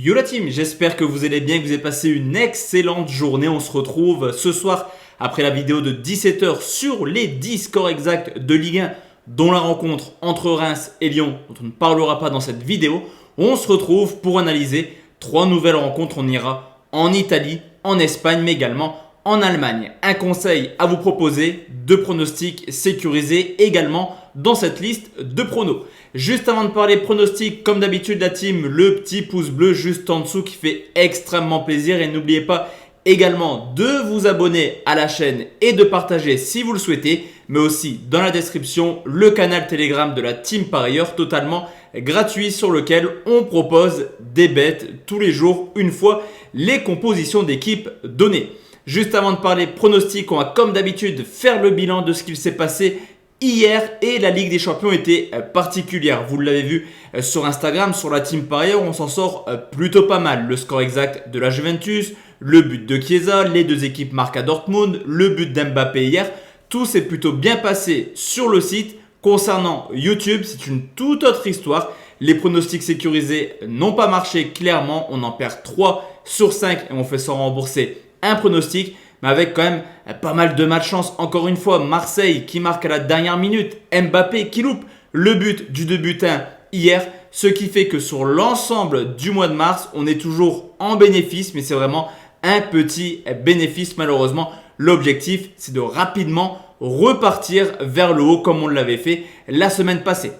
Yo la team, j'espère que vous allez bien, que vous avez passé une excellente journée. On se retrouve ce soir après la vidéo de 17h sur les 10 scores exacts de Ligue 1, dont la rencontre entre Reims et Lyon, dont on ne parlera pas dans cette vidéo. On se retrouve pour analyser 3 nouvelles rencontres. On ira en Italie, en Espagne, mais également en Allemagne. Un conseil à vous proposer, 2 pronostics sécurisés également dans cette liste de pronos. Juste avant de parler pronostics, comme d'habitude la team, le petit pouce bleu juste en dessous qui fait extrêmement plaisir. Et n'oubliez pas également de vous abonner à la chaîne et de partager si vous le souhaitez. Mais aussi dans la description, le canal Telegram de la team par ailleurs, totalement gratuit, sur lequel on propose des bets tous les jours, une fois les compositions d'équipe données. Juste avant de parler pronostics, on va comme d'habitude faire le bilan de ce qu'il s'est passé hier, et la Ligue des Champions était particulière. Vous l'avez vu sur Instagram, sur la team par ailleurs, on s'en sort plutôt pas mal. Le score exact de la Juventus, le but de Chiesa, les 2 équipes marquent à Dortmund, le but d'Mbappé hier. Tout s'est plutôt bien passé sur le site. Concernant YouTube, c'est une toute autre histoire. Les pronostics sécurisés n'ont pas marché clairement. On en perd 3 sur 5 et on fait s'en rembourser un pronostic. Mais avec quand même pas mal de malchance. Encore une fois, Marseille qui marque à la dernière minute, Mbappé qui loupe le but du 2-1 hier. Ce qui fait que sur l'ensemble du mois de mars, on est toujours en bénéfice. Mais c'est vraiment un petit bénéfice malheureusement. L'objectif, c'est de rapidement repartir vers le haut comme on l'avait fait la semaine passée.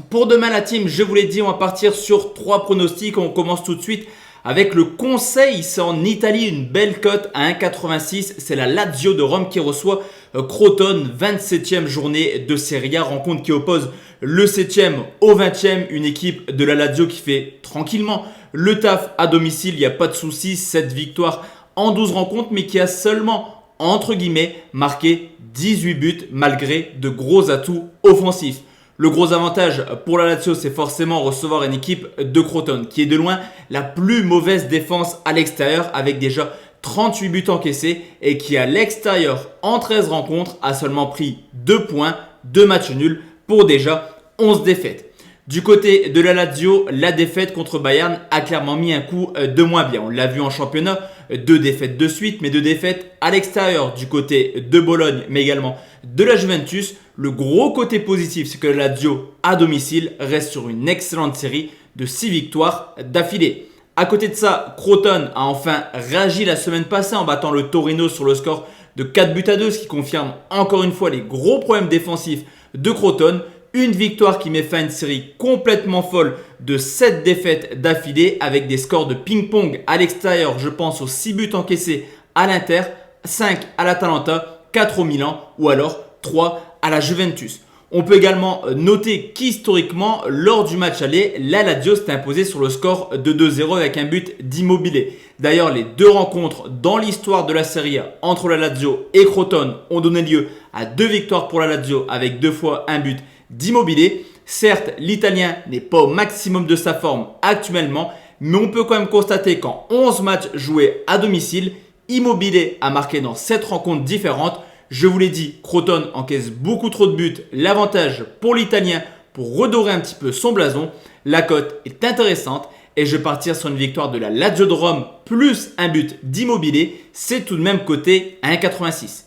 Pour demain la team, je vous l'ai dit, on va partir sur 3 pronostics. On commence tout de suite avec le conseil. C'est en Italie, une belle cote à 1,86. C'est la Lazio de Rome qui reçoit Crotone, 27e journée de Serie A. Rencontre qui oppose le 7e au 20e. Une équipe de la Lazio qui fait tranquillement le taf à domicile. Il n'y a pas de souci. 7 victoires en 12 rencontres, mais qui a seulement, entre guillemets, marqué 18 buts malgré de gros atouts offensifs. Le gros avantage pour la Lazio, c'est forcément recevoir une équipe de Crotone qui est de loin la plus mauvaise défense à l'extérieur, avec déjà 38 buts encaissés, et qui à l'extérieur en 13 rencontres a seulement pris 2 points, 2 matchs nuls pour déjà 11 défaites. Du côté de la Lazio, la défaite contre Bayern a clairement mis un coup de moins bien. On l'a vu en championnat, 2 défaites de suite, mais 2 défaites à l'extérieur du côté de Bologne, mais également de la Juventus. Le gros côté positif, c'est que la Lazio à domicile reste sur une excellente série de 6 victoires d'affilée. À côté de ça, Crotone a enfin réagi la semaine passée en battant le Torino sur le score de 4-2, ce qui confirme encore une fois les gros problèmes défensifs de Crotone. Une victoire qui met fin à une série complètement folle de 7 défaites d'affilée, avec des scores de ping-pong à l'extérieur. Je pense aux 6 buts encaissés à l'Inter, 5 à l'Atalanta, 4 au Milan ou alors 3 à la Juventus. On peut également noter qu'historiquement, lors du match aller, la Lazio s'est imposée sur le score de 2-0 avec un but d'Immobilier. D'ailleurs, les 2 rencontres dans l'histoire de la Serie A entre la Lazio et Crotone ont donné lieu à 2 victoires pour la Lazio avec 2 fois un but d'Immobilier. Certes, l'Italien n'est pas au maximum de sa forme actuellement, mais on peut quand même constater qu'en 11 matchs joués à domicile, Immobilier a marqué dans 7 rencontres différentes. Je vous l'ai dit, Crotone encaisse beaucoup trop de buts. L'avantage pour l'Italien pour redorer un petit peu son blason. La cote est intéressante et je vais partir sur une victoire de la Lazio de Rome plus un but d'Immobilier. C'est tout de même coté à 1,86.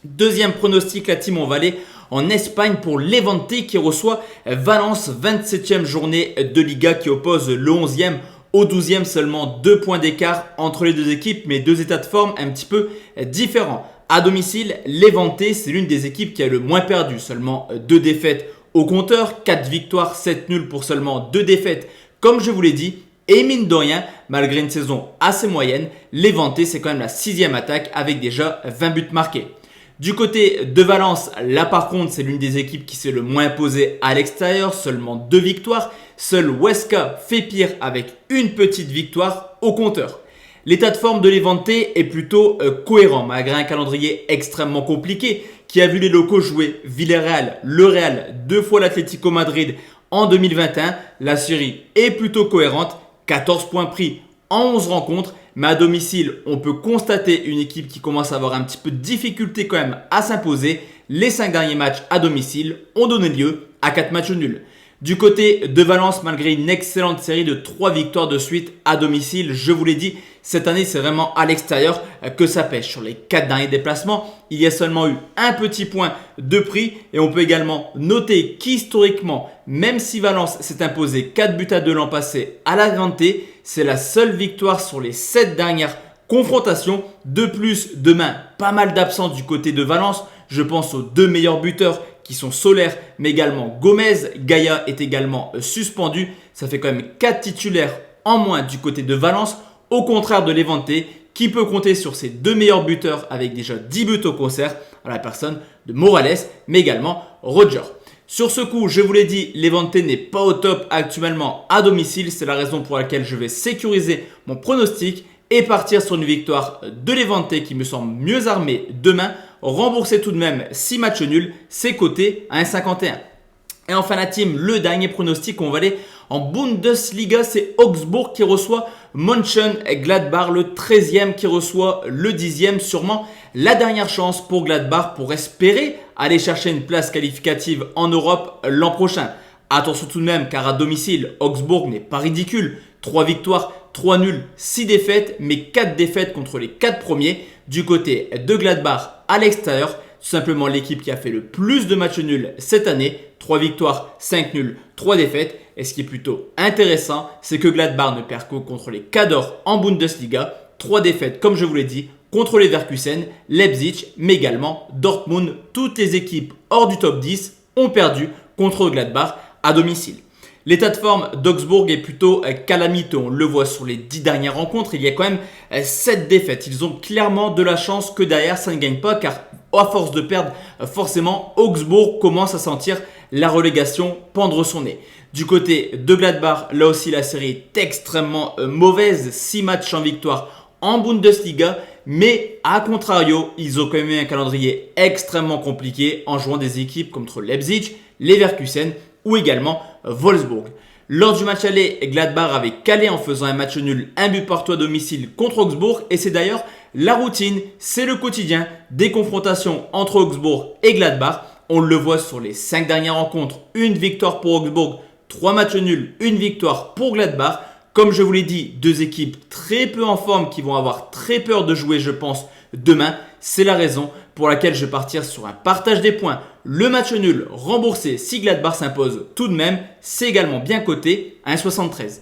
Deuxième pronostic, la team, on va aller en Espagne pour Levante qui reçoit Valence, 27e journée de Liga, qui oppose le 11e au 12e. Seulement 2 points d'écart entre les 2 équipes, mais 2 états de forme un petit peu différents. À domicile, Levante, c'est l'une des équipes qui a le moins perdu. Seulement 2 défaites au compteur, 4 victoires, 7 nuls pour seulement 2 défaites, comme je vous l'ai dit. Et mine de rien, malgré une saison assez moyenne, Levante, c'est quand même la 6e attaque avec déjà 20 buts marqués. Du côté de Valence, là par contre, c'est l'une des équipes qui s'est le moins imposée à l'extérieur, seulement 2 victoires. Seul Huesca fait pire avec une petite victoire au compteur. L'état de forme de Levante est plutôt cohérent, malgré un calendrier extrêmement compliqué qui a vu les locaux jouer Villarreal, le Real, 2 fois l'Atlético Madrid en 2021. La série est plutôt cohérente, 14 points pris en 11 rencontres. Mais à domicile, on peut constater une équipe qui commence à avoir un petit peu de difficulté quand même à s'imposer. Les 5 derniers matchs à domicile ont donné lieu à 4 matchs nuls. Du côté de Valence, malgré une excellente série de 3 victoires de suite à domicile, je vous l'ai dit, cette année c'est vraiment à l'extérieur que ça pêche. Sur les 4 derniers déplacements, il y a seulement eu un petit point de prix et on peut également noter qu'historiquement, même si Valence s'est imposé 4 buts à 2 l'an passé à la Grande T, c'est la seule victoire sur les 7 dernières confrontations. De plus, demain, pas mal d'absents du côté de Valence. Je pense aux 2 meilleurs buteurs qui sont Soler, mais également Gomez. Gaïa est également suspendu. Ça fait quand même 4 titulaires en moins du côté de Valence, au contraire de Levante, qui peut compter sur ses 2 meilleurs buteurs avec déjà 10 buts au concert, à la personne de Morales, mais également Roger. Sur ce coup, je vous l'ai dit, Levante n'est pas au top actuellement à domicile. C'est la raison pour laquelle je vais sécuriser mon pronostic et partir sur une victoire de Levante qui me semble mieux armée demain. Rembourser tout de même 6 matchs nuls, c'est coté à 1,51. Et enfin la team, le dernier pronostic, on va aller en Bundesliga, c'est Augsbourg qui reçoit Mönchengladbach, le 13e qui reçoit le 10e. Sûrement la dernière chance pour Gladbach pour espérer aller chercher une place qualificative en Europe l'an prochain. Attention tout de même car à domicile, Augsbourg n'est pas ridicule. 3 victoires, 3 nuls, 6 défaites, mais 4 défaites contre les 4 premiers. Du côté de Gladbach à l'extérieur, tout simplement l'équipe qui a fait le plus de matchs nuls cette année. 3 victoires, 5 nuls, 3 défaites. Et ce qui est plutôt intéressant, c'est que Gladbach ne perd que contre les Cadors en Bundesliga. 3 défaites, comme je vous l'ai dit, contre les Leverkusen, Leipzig, mais également Dortmund. Toutes les équipes hors du top 10 ont perdu contre Gladbach à domicile. L'état de forme d'Augsbourg est plutôt calamiteux. On le voit sur les 10 dernières rencontres. Il y a quand même 7 défaites. Ils ont clairement de la chance que derrière, ça ne gagne pas. Car à force de perdre, forcément, Augsbourg commence à sentir la relégation pendre son nez. Du côté de Gladbach, là aussi, la série est extrêmement mauvaise. 6 matchs en victoire en Bundesliga. Mais à contrario, ils ont quand même eu un calendrier extrêmement compliqué en jouant des équipes contre Leipzig, Leverkusen ou également Wolfsburg. Lors du match aller, Gladbach avait calé en faisant un match nul, un but partout à domicile contre Augsbourg. Et c'est d'ailleurs la routine, c'est le quotidien des confrontations entre Augsbourg et Gladbach. On le voit sur les 5 dernières rencontres, une victoire pour Augsbourg, 3 matchs nuls, une victoire pour Gladbach. Comme je vous l'ai dit, 2 équipes très peu en forme qui vont avoir très peur de jouer, je pense, demain. C'est la raison pour laquelle je vais partir sur un partage des points. Le match nul remboursé si Gladbach s'impose tout de même, c'est également bien coté à 1,73.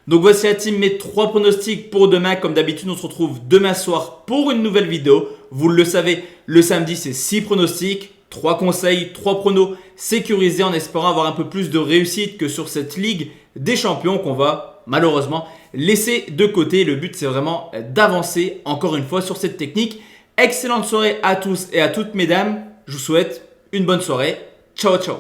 Donc voici la team, mes 3 pronostics pour demain. Comme d'habitude, on se retrouve demain soir pour une nouvelle vidéo. Vous le savez, le samedi, c'est 6 pronostics, 3 conseils, 3 pronos sécurisés en espérant avoir un peu plus de réussite que sur cette Ligue des Champions qu'on va malheureusement laisser de côté. Le but, c'est vraiment d'avancer encore une fois sur cette technique. Excellente soirée à tous et à toutes mesdames. Je vous souhaite une bonne soirée. Ciao, ciao.